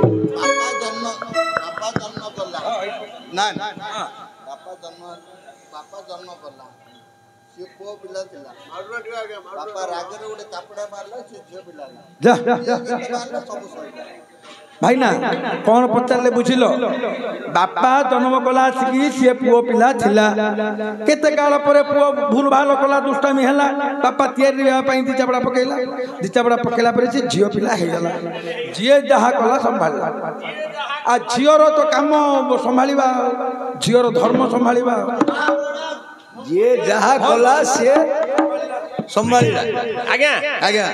ବାପା ଜନ୍ମ କଲା ନା ବାପା ଜନ୍ମ କଲା ସେ ପୁଅ ପିଲା ଥିଲା ବାପା ରାଗରେ ଗୋଟେ ଚାପଡ଼ା ମାରିଲା ସେ ଝିଅ ପିଲା ସବୁ ସରିଲା भाई ना कौन पचारे बुझिल बापा जन्म कला आसिकी सी पुओ पिला थिला केते काल पर पुओ भूल भाल कला दुष्टामी हैला बापा तैयारी पई दी चापड़ा पकेला पर से झियो पिला हे गला जिए जहा कला संभाला आ झियोर तो काम संभालिबा झियोर धर्म संभालिबा जे जहा कला से संभालिला आज्ञा आज्ञा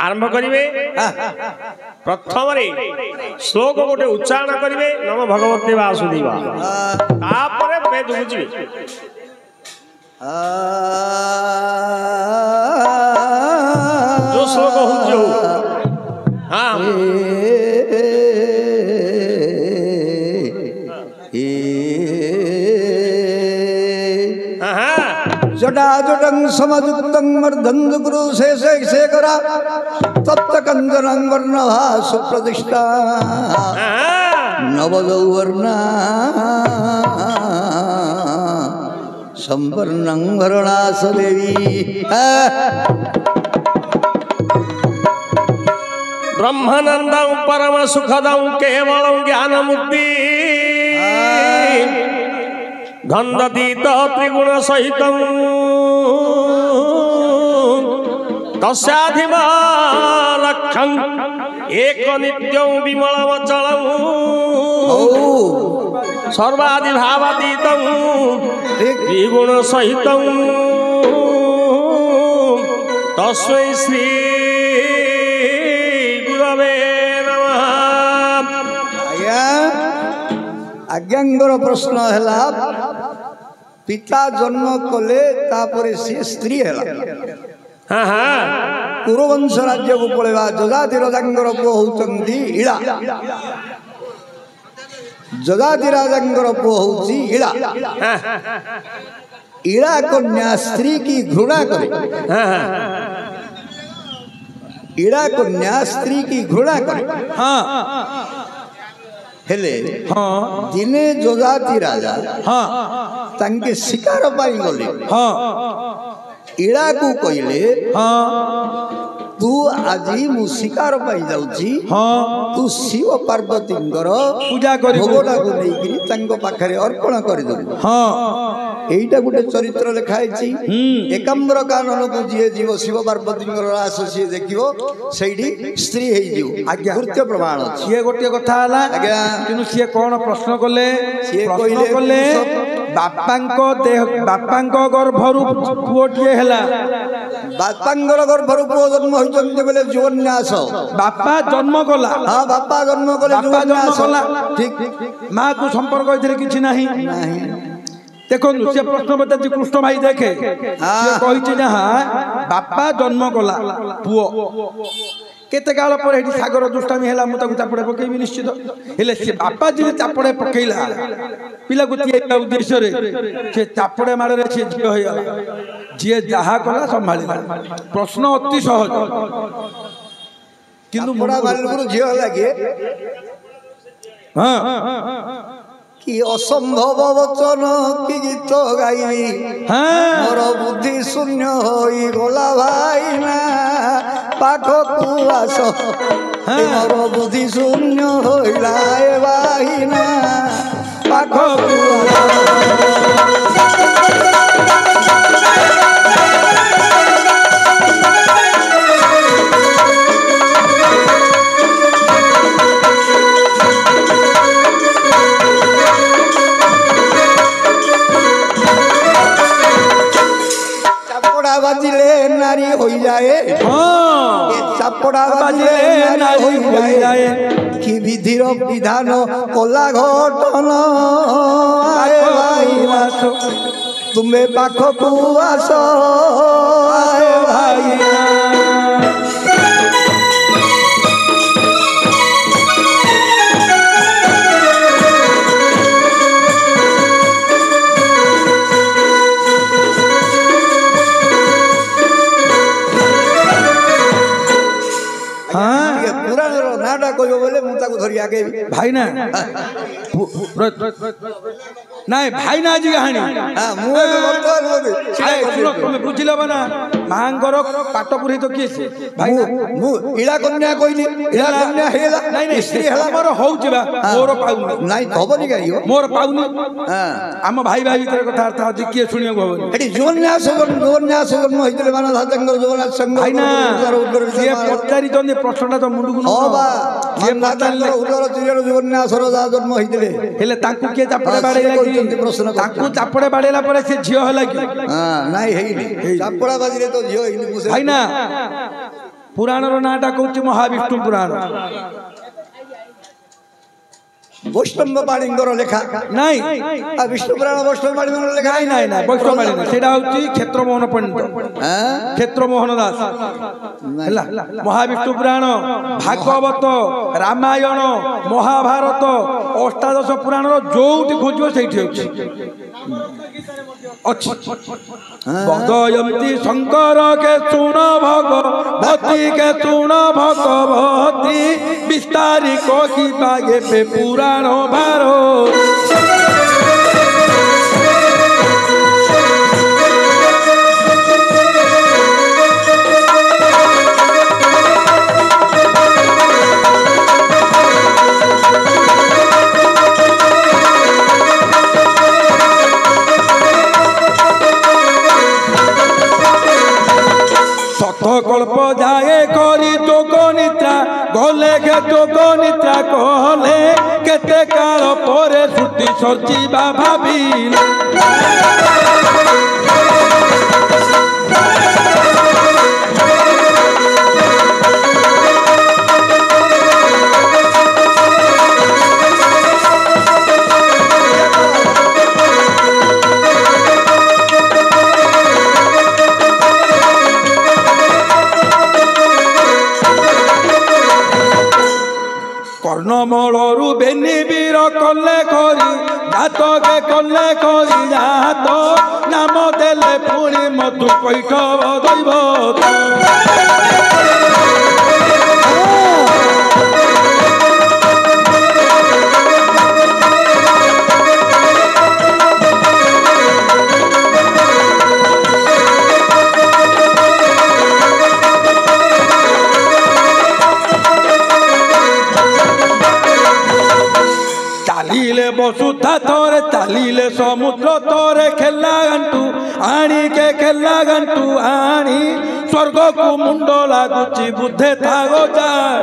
आरंभ करिवे प्रथम श्लोक गोटे उच्चारण करिवे नम भगवते वासुदेवा तापर वेद बुझिवे जो श्लोक हो जो हां जटाजुटं समजुक्तं मर्दन्द गुरु शेषेकरा तप्त कंजनं वर्णभा सुप्रतिष्ठा नवदौवर्णा संवर्णं वर्णासदेवी ब्रह्मानंदं परम सुखदं केवलं ज्ञान मुक्ति धन्दतीत त्रिगुण सहित तस्याधिमालक्षं एक नित्यं विमलमचलं सर्वादिभावातीतं त्रिगुण सहित तस्मै श्री गुरवे नमः। आज्ञांगर प्रश्न है पिता जन्म कले तापरे सी स्त्री है कुरुवंश राज्य को पड़ेगा जजातिराजांगर पुओ होउचंदी इळा जजातिराजांगर पुओ होउची इळा इळा कन्या स्त्री की घृणा करे इळा कन्या स्त्री की घृणा करे हेले दिने जजाति राजा तांके शिकार पाई गले इड़ा को कहले तू आजी मु शिकार पाई जाउची तू शिव पार्वती पूजा कर भोगटा को लेकरी तांको पाखरे अर्पण कर दे एईटा गुटे चरित्र लिखाई छी एकाम्र कानन को जे जीव शिव पार्वती रास से देखियो सेठी स्त्री हे जीव आज्ञा कृत्य प्रमाण ये गोटे कथा हला आज्ञा किनु से कोन प्रश्न कले प्रश्न कले बापांको देह बापांको गर्भरु पुओटिए हला बापांगर गर्भरु पुओ जन्म होइचंते बेले जीवन्यास बापा जन्म कला हां बापा जन्म कले जीवन्यास ठीक मां को संपर्क होइथिले किछि नाही देखो से प्रश्न बता कृष्ण भाई देखे कही बापा जन्म कला पुओ केते काल पर हेटी सागर दुष्टामी हैला मु ताकू चापड़े पकेबी निश्चित हेले से बापा जी चापड़े पकेला पिला को तिया उद्देश्य रे से चापड़े मारे रे से झियो होया जे जहा कला संभालिला प्रश्न अति सहज किंतु बड़ा बालगुरु झियो लागे हां कि असंभव वचन कि गीत गाई मोर बुद्धि शून्य होई गला भाईना पाखकु आस मोर बुद्धि शून्य होइला ए भाईना पाखकु बाजिले नारी हो जाए चापड़ा बाजिले नारी हो जाए कि विधिर विधान कला घटन आए भाई तुम्हें पाखकु आस आए भाई पुराण नाटा कह बोले ମୁଁ ତାକୁ ଧରି ଆଗେଇବି। ଭାଇନା ନାଇଁ ଭାଇନା ଆଜି କାହାଣୀ ତମେ ବୁଝିଲ ନା ମାଙ୍କର ପାଟ ପୁରେଇ ତ କିଏ ସେ ଭାଇନା ମୁଁ ଇଳା କନ୍ୟା କହିଲି ଇଳା କନ୍ୟା ହେଇଗଲା ନାଇଁ ନାଇଁ ସ୍ତ୍ରୀ ହେଲା ମୋର ହଉଛି ବା ମୋର ପାଉନି ନାଇଁ ହବନି କାହିଁକି ମୋର ପାଉନି ଆମ ଭାଇ ଭାଇ ଭିତରେ କଥାବାର୍ତ୍ତା ଅଛି କିଏ ଶୁଣିବାକୁ ହବନି ଏଠି ଜୀବନ୍ୟାସ ଜନ୍ମ ହେଇଥିଲେ ମାନଧାତାଙ୍କର ଜଗନ୍ନାଥ ସଂଘ ଭାଇନା ସିଏ ପଚାରିଛନ୍ତି ପ୍ରଶ୍ନଟା ତ ମୁଣ୍ଡକୁ ଉଦର ଚିର ଜୀବନ୍ୟାସର ଯାହା ଜନ୍ମ ହେଇଥିଲେ ହେଲେ ତାଙ୍କୁ କିଏ ଚାପଡ଼େ ବାଡ଼େଇଲା କି ତାଙ୍କୁ ଚାପଡ଼େ ବାଡ଼େଇଲା ପରେ ସେ ଝିଅ ହେଲା କି ନାଇଁ ହେଇନି ଚାପଡ଼ା ବାଜିରେ ତ ଝିଅ ହେଇନି ଭାଇନା ପୁରାଣର ନାଁଟା କହୁଛି ମହାବିଷ୍ଣୁ ପୁରାଣ ବୈଷ୍ଣବ ପାଣିଙ୍କର ଲେଖା ନାଇଁ ବିଷ୍ଣୁ ପୁରାଣ ବୈଷ୍ଣବ ପାଣିଙ୍କର ଲେଖା ନାଇଁ ନାଇଁ ନାଇଁ ବୈଷ୍ଣବ ପାଣି ସେଇଟା ହଉଛି କ୍ଷେତ୍ରମୋହନ ପଣ୍ଡିତ କ୍ଷେତ୍ରମୋହନ ଦାସ ହେଲା ମହାବିଷ୍ଣୁ ପୁରାଣ ଭାଗବତ ରାମାୟଣ ମହାଭାରତ ଅଷ୍ଟାଦଶ ପୁରାଣର ଯୋଉଠି ଖୋଜିବ ସେଇଠି ଅଛି ବଦୟନ୍ତି ଶଙ୍କର କେ ଶୁଣ ଭଗବତୀ କେ ଶୁଣ ଭଗବତୀ ବିସ୍ତାରି କହିବା ଏବେ ପୁରାଣ ଭାର কল্প যায় করি যোগ নিদ্রা গলে গে যোগ নিদ্রা কলে কেতে কাল পরে ছুটি সর্জিবা ভাবিল কর্ণমূলরু বেনি বীর কলে করি জাতকে কলে করি জাত নাম দেলে পুরি মধু কৈঠব দৈবত চালিলে বসুধা তোরে চালিলে সমুদ্র তোরে খেলা গান্টু আনিকে খেলা গান্টু আনি স্বর্গকু মুন্ড লাগুচি বুদ্ধে থাগো যায়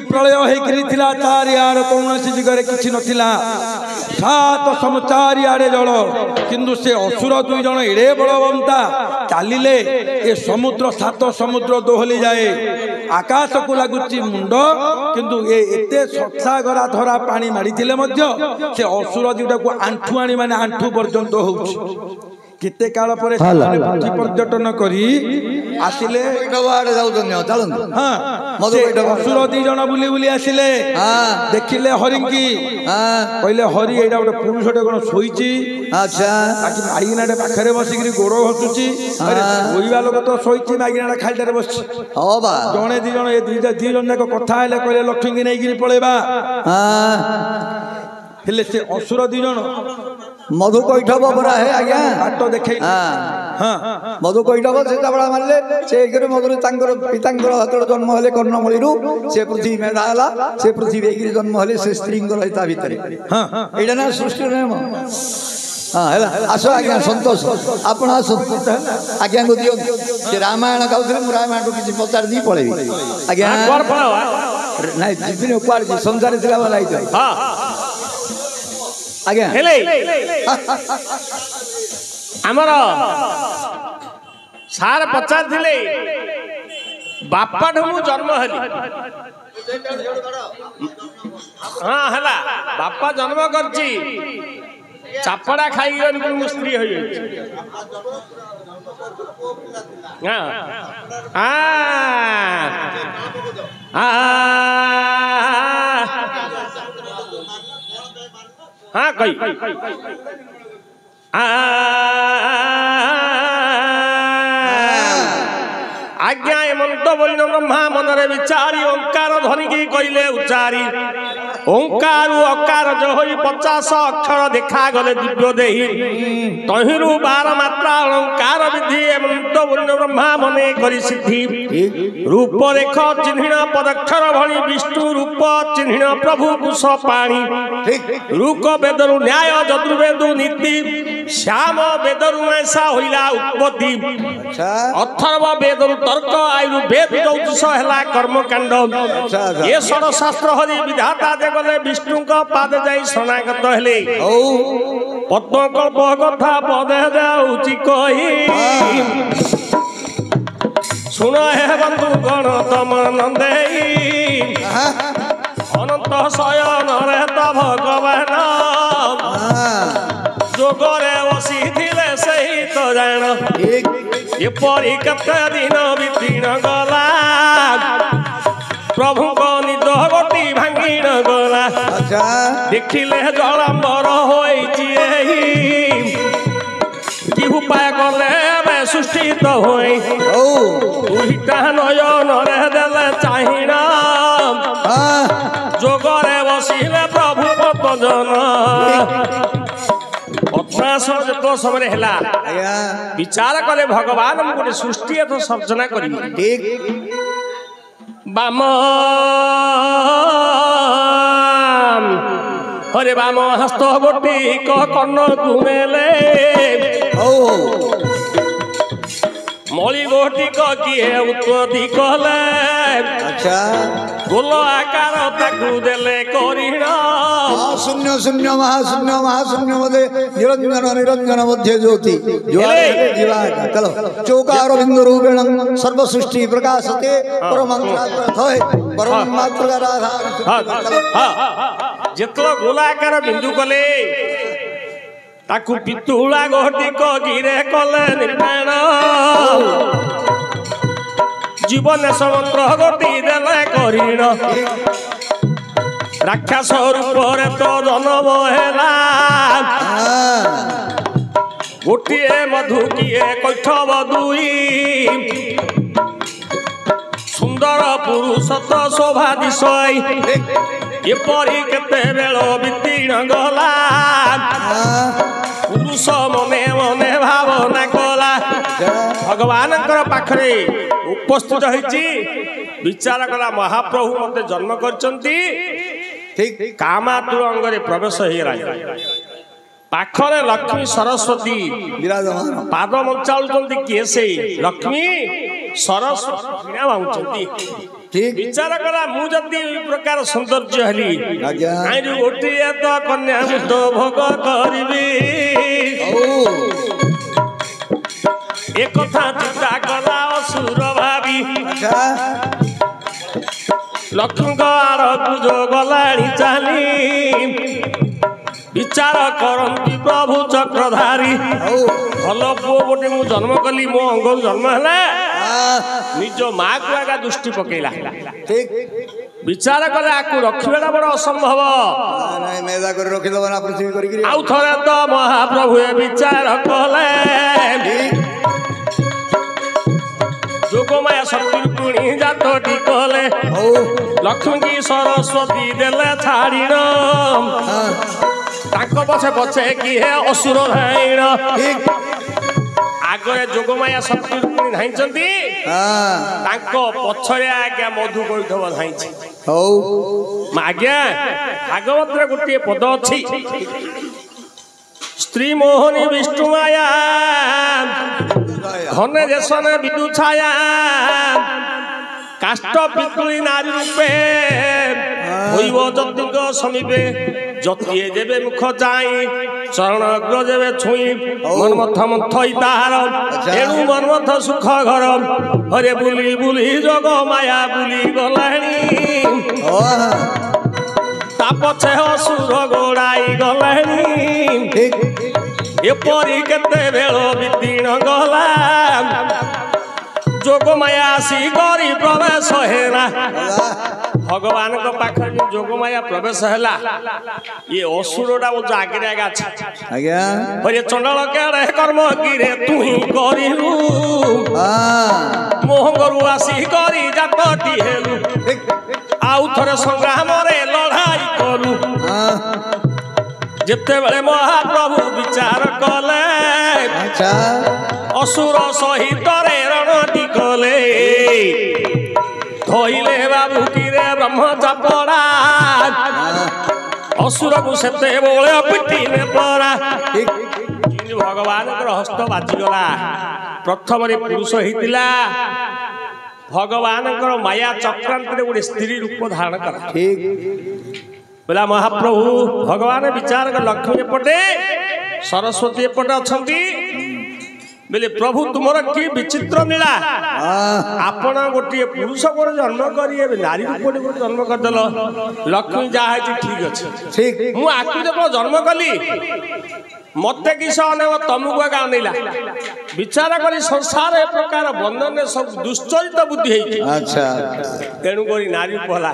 प्रलय होता चारिआड़ कौन जगह किसी नथिला सात सम चारिआड़े जल किंतु से असुर दुई जन एड़े बलवंता चलिले ए समुद्र सात समुद्र दोहली जाए आकाश को लगुच मुंड किंतु एते सत्सा गरा धरा पानी माड़ी से असुर दुईटा को आंठू आनी माने आंठू पर्यंत हो केते काल परे पर्यटन करी आसिले असुर दी जन बुली बुली आसिले देखिले हरिंकी कहले हरि एटा गोटे पुरुषटे कोन सोईची अच्छा ताकि मागिनाटे पाखरे बसिकरी गोड़ घसुची अरे ओइबा लोक तो सोईची मागिनाटा खालटारे बसची हो बा जणे दी जन ए दी जन जाक कथा हेले कहले लक्ष्मी की नै गिरी पळेबा हेले से असुर दी जन मधु कैठब परा है आज्ञा बाट देखै हां मधु कैठब से तबड़ा मारले से एगरे मधुर तांकर पितांकर हातड़ जन्म हले कर्णमळीरु से पृथ्वी मेधा हला से पृथ्वी एगरे जन्म हले से स्त्रींकर हिता भितरे हां एडा ना सृष्टि नियम हां हला आसो आज्ञा संतोष आपण आसो आज्ञा को दियो से रामायण गाउथले मु रामायण को किछि पचार दी पळेबी आज्ञा क्वार पळा नाही जिबिन क्वार जी संसार दिला वाला आइतो हां आज्ञा हेले हमर सार पचार थिले बापा ढमु जन्म हली हां हला बापा जन्म करची चापड़ा खाई गन को स्त्री होई हाँ कही आज्ञा एमंत बोलिन ब्रह्मा मनरे विचारी ओंकार ध्वनि कहले उच्चारी ओंकार अकार जो होई 50 अक्षर देखा गले दिव्य देही तहिरु 12 मात्रा अलंकार विधि एमंत बोलिन ब्रह्मा मने करी सिद्धि रूप रेख चिन्हिण पदक्षर भणी विष्णु रूप चिन्हिण प्रभु कुश पाणी रूप वेदरु न्याय चतुर्वेदु नीति श्याम वेदरु ऐसा होइला उत्पत्ति अथर्व वेदरु तर्क आयुर्वेद 14 हेला कर्मकांड ये षड शास्त्र हरि विधाता देगले विष्णु का पाद जाई शरणागत हेले पद्मकल्प कथा पदे जाउची कही सुन हे बंधु गण तम नंदेई अनंत शयन रे त भगवान जोगरे बसी थिले सही तो जान एपरी केते दिन बीतीन गला प्रभु को निद गोटी भांगिन गला देखिले जलंबर होइछि कि उपाय कले बे सृष्टि तो होई उहिता नयन रे देले चाहिना जोगरे बसिले प्रभु पदजन जो समय है विचार कले भगवान गोटे सृष्टि तो सर्जना कर बाम हरे बाम हस्त गोटी कर्ण घुमेले मणि गोटी किए उत्पत्ति कले गोल आकार ताकू देले करिणा शून्य शून्य महाशून्य मध्य निरंजन निरंजन मध्य ज्योति चलो चौकार बिंदु रूपेण सर्व सृष्टि प्रकाशते परमात्मा जेतलो गोलाकार बिंदु कले ताकू पितुळा गोटी को गिरे कले निर्माण जीवन समंत्र गोटी देले करिण राक्षस रूप रे तो जन्म हेला गोटिए मधु किए कैठव दुई सुंदर पुरुष तो शोभा दिशय एपरी केते बेल बीतीन गला पुरुष मने मने भावना कला भगवान पाखरे उपस्थित होइछि विचार कला महाप्रभु मते जन्म करचंती ठीक कामातुर अंगरे प्रवेश हे पाखरे लक्ष्मी सरस्वती विराजमान पाद मंचाउचंती किए से लक्ष्मी सरस्वती भावुचंती ठीक विचार कला मु जदी प्रकार सौंदर्य हली आइरु गोटिए तो कन्या तो भोग करबी एक कथा चिंता कला असुर भावी लक्ष्मी आड़कू जो गलाणी चाली विचार करती प्रभु चक्रधारी भल पुओ गोटे मु जन्म कली मो अंग जन्म है निज माँ को आगा दृष्टि पकेला विचार कले आकु रखिबा बड़ असंभव मेदा कर रखि दबो ना पृथ्वी करी आउ थरे तो महाप्रभु विचार कले जोगमाया शक्ति पुणी जातटी कले लक्ष्मी की सरस्वती देले छाड़ीण ताको पछे पछे कि हे असुर धाइण आगे जोगमाया शक्ति पुणी धाइचंती ताको पछरे आज्ञा मधु गैठव धाइछि आज्ञा भागवत रे गोटे पद अछि स्त्री मोहनी विष्णु माया घने देशन विदु छाया काष्ट पितुली नारी रूपे होइब जतिक समीपे जतिए देवे मुख जाई चरण अग्र देवे छुई मनमथ मथई ताहार एणु मनमथ सुख घर हरे बुली बुली जग माया बुली गलाणी ता पछे असुर गोड़ाई गलाणी एपरी केते बेल बितीण गला जोग माया आसी करी प्रवेश हेला भगवान को पाखे जोग माया प्रवेश हेला ये असुरटा वो आगे आगे आज्ञा अरे चंडाल केड़े कर्म गिरे तू ही करिलु मोहंगरु आसी करी जातटी हेलु आउ थरे संग्राम रे लड़ाई करू जिते बेले महाप्रभु विचार कले असुर सहित रे रणटी कले धोइले बाबू किरे ब्रह्म चापड़ा असुर को सेते बोले पिटी ने पड़ा भगवान हस्त बाजिगला प्रथम पुरुष होता भगवान माया चक्रांत गोटे स्त्री रूप धारण कर बोला महाप्रभु भगवान विचार कर लक्ष्मी एपटे सरस्वती एपटे अच्छा बोले प्रभु तुमर कि विचित्र नीला आपण गोटे पुरुष को जन्म कर नारी रूप जन्म करदेल लक्ष्मी जहाँ ठीक अच्छे मुझे जब जन्म कली मत किस अनेक तुमको आगे अनेला विचार कर संसार ए प्रकार बंधन सब दुश्चरित बुद्धि तेणुक नारी कहला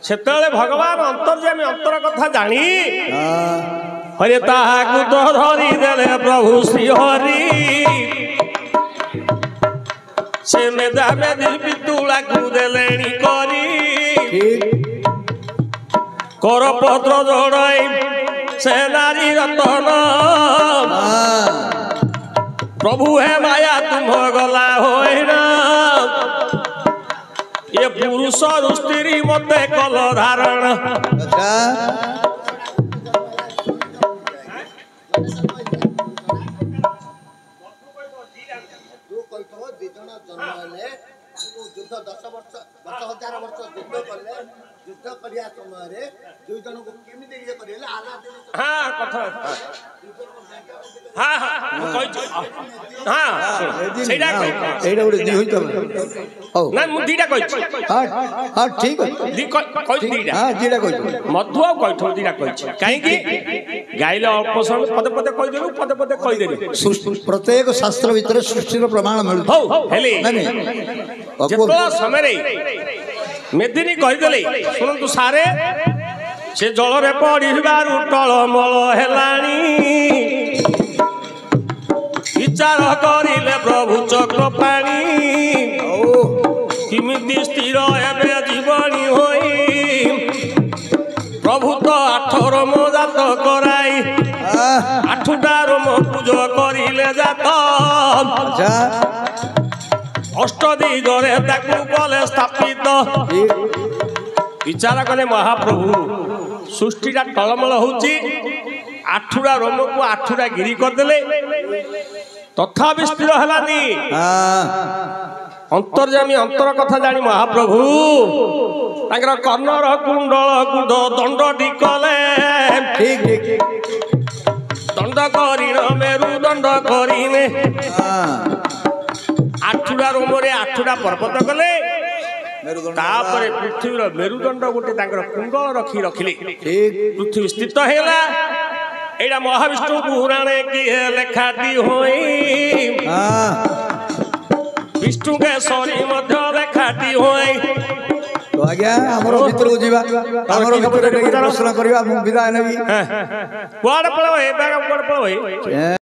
से भगवान अंतर्यामी अंतर कथा जानी हरे ताहाकु तो धरी देले प्रभु श्री हरि से मेधा मेधी पितुला को देलेणी करी करपत्र जोड़ाई से नारी रतन प्रभु है माया तुम गला होइना ये पुरुष स्त्री मते कल धारण युद्ध 10 वर्ष 10,000 वर्ष युद्ध कले युद्ध करिया समय दुई जन को केमिति ये करिले आला हां कथा हां हां कहि हां सेडा एडा उडे दी होई त ओ ना मु दीटा कहि हां हां ठीक दी कहि दीटा हां दीटा कहि मधु आ कहि दीटा कहि काहे कि गाइले अल्प समय पद पद कहि देलु पद पद कहि देलु प्रत्येक शास्त्र भीतर सृष्टि रो प्रमाण मिलु हो हेले जेतला समय रे मेदिनी कहि देले सुनंतु सारे से जल रे पड़िबारु टळमळ हेलाणी विचार करिले प्रभु चक्र पाणी किमिति स्थिर एबे जीवनी होई प्रभु तो 8 रोम जात कराई 8टा रोम पूजो करिले जात अष्टदिगरे ताकू कले स्थापित विचार कले महाप्रभु सृष्टिटा टलमल होची 8टा रोम को 8टा गिरी करदेले तथापि स्थिर हलानी अंतर्यामी अंतर कथा जानी महाप्रभु तांकर कर्णर कुंडल गुद दंड कले ठीक ठीक दंड करिन मेरु दंड करिने 8टा रोम रे 8टा पर्वत कले तापर पृथ्वी मेरुदंड गोटे कुंडल रखी रखिले पृथ्वी स्थित हैला एडा महाविष्णु पुराणे की लेखाटी होई विष्णु के सरी मध्य लेखाटी होई तो आज्ञा हमरो भीतर को जीवा हमरो भीतर प्रश्न करबा विदाय नबी कुआड पळो हे बागा कुआड पळो हे